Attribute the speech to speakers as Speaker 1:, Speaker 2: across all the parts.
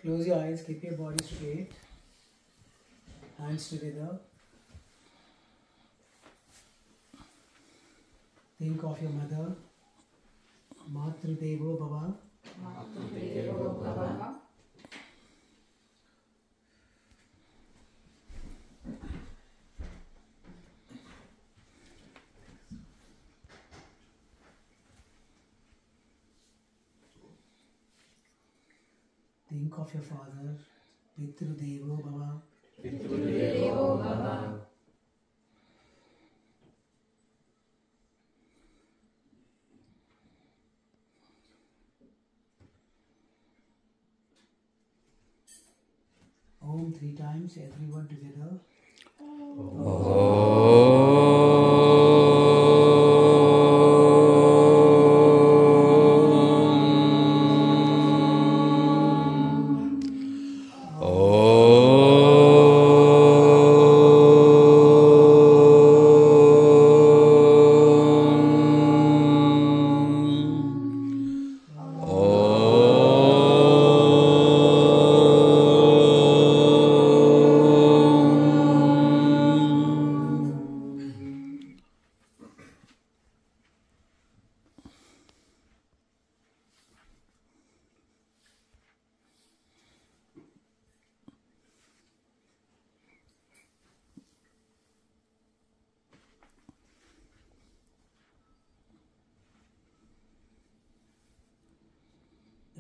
Speaker 1: Close your eyes, keep your body straight, hands together. Think of your mother. Matrudevo Bhava.
Speaker 2: Matrudevo Bhava.
Speaker 1: Think of your father. Pitrudevo Bhava.
Speaker 2: Pitrudevo Bhava.
Speaker 1: Om 3 times, everyone together.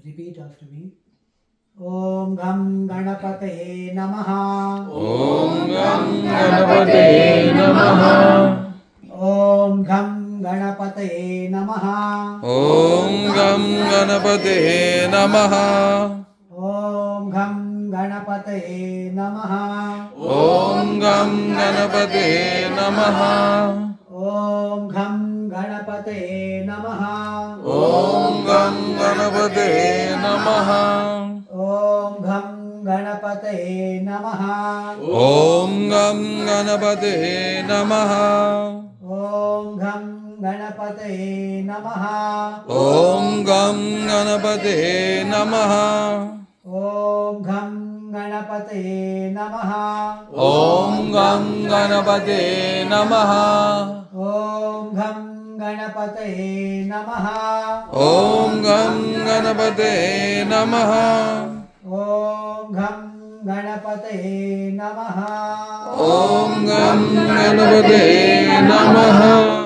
Speaker 1: Repeat after me. Om Gam Ganapataye Namaha.
Speaker 3: Om Gam Ganapataye Namaha.
Speaker 1: Om Gam Ganapataye Namaha.
Speaker 3: Om Gam Ganapataye Namaha.
Speaker 1: Om Gam Ganapataye Namaha.
Speaker 3: Om Gam Ganapataye Namaha.
Speaker 1: Om Gam Ganapataye Namaha.
Speaker 3: Om Gam Ganapataye Namaha.
Speaker 1: Om Gam Ganapataye Namaha.
Speaker 3: Om Gam Ganapataye Namaha.
Speaker 1: Om Gam Ganapataye Namaha.
Speaker 3: Om Gam Ganapataye Namaha.
Speaker 1: Om Gam Ganapataye Namaha.
Speaker 3: Om Gam Ganapataye Namaha.
Speaker 1: Om Gam Ganapataye Namaha.
Speaker 3: Om Gam Ganapataye Namaha.
Speaker 1: Om Gam Ganapataye Namaha.
Speaker 3: Om Gam Ganapataye Namaha.